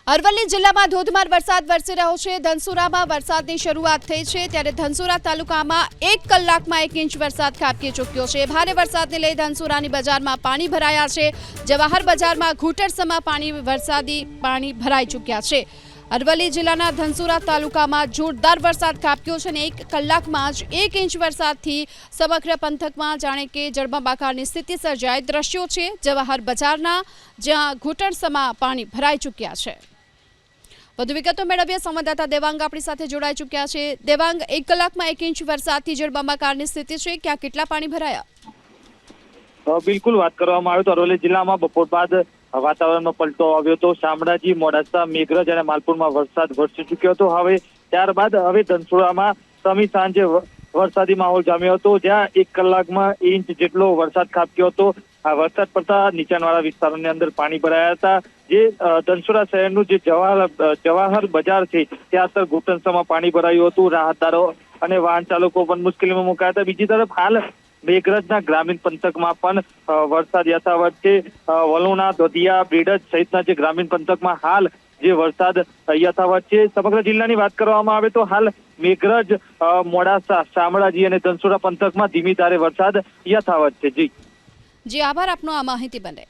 અરવલ્લી જિલ્લામાં ધોધમાર વરસાદ વરસી રહ્યો છે। ધનસુરામાં વરસાદની શરૂઆત થઈ છે, ત્યારે ધનસુરા તાલુકામાં 1 કલાકમાં 1 ઇંચ વરસાદ ખાબકી ચૂક્યો છે। ભારે વરસાદને લઈ ધનસુરાની બજારમાં પાણી ભરાયા છે। જવાહર બજારમાં ઘૂંટણસમાં વરસાદી પાણી ભરાઈ ચૂક્યા છે। અરવલ્લી જિલ્લાના ધનસુરા તાલુકામાં જોરદાર વરસાદ ખાબક્યો છે અને 1 કલાકમાં જ 1 ઇંચ વરસાદથી સમગ્ર પંથકમાં જાણે કે જળબંબાકારની સ્થિતિ સર્જાય દ્રશ્યો છે। જવાહર બજારના જ્યાં ઘૂંટણસમાં પાણી ભરાઈ ચૂક્યા છે। વધુ વિગતો મેળવીએ સંવાદદાતા દેવાંગ આપણી સાથે જોડાઈ ચૂક્યા છે। દેવાંગ, 1 કલાકમાં 1 ઇંચ વરસાદથી જળબંબાકારની સ્થિતિ છે, ક્યાં કેટલા પાણી ભરાયા? બિલકુલ વાત કરવામાં આવે તો અરવલ્લી જિલ્લામાં બપોર બાદ વાતાવરણમાં પલટો આવ્યો હતો। શામળાજી, મોડાસા, મેઘરજ અને માલપુરમાં વરસાદ વરસી ચૂક્યો હતો। ત્યારબાદ હવે ધનસુરામાં સમી સાંજે વરસાદી માહોલ જામ્યો હતો, જ્યાં 1 કલાકમાં ઇંચ જેટલો વરસાદ ખાબક્યો હતો। આ વરસાદ પડતા નીચાણવાળા વિસ્તારોની અંદર પાણી ભરાયા હતા। જે ધનસુરા શહેરનું જે જવાહર બજાર છે ત્યાં અંદર ઘૂંટણસમાં પાણી ભરાયું હતું। રાહતદારો અને વાહન ચાલકો પણ મુશ્કેલીમાં મુકાયા હતા। બીજી તરફ હાલ મેઘરજના ગ્રામીણ પંથકમાં પણ વરસાદ યથાવત છે। વલોણા, દોધિયા, બેડજ સહિતના જે ગ્રામીણ પંથકમાં હાલ જે વરસાદ યથાવત છે। સમગ્ર જિલ્લાની વાત કરવામાં આવે તો હાલ મેઘરજ, મોડાસા, શામળાજી અને ધનસુરા પંથકમાં ધીમી ધારે વરસાદ યથાવત છે। જી આભાર આપનો આ માહિતી બને।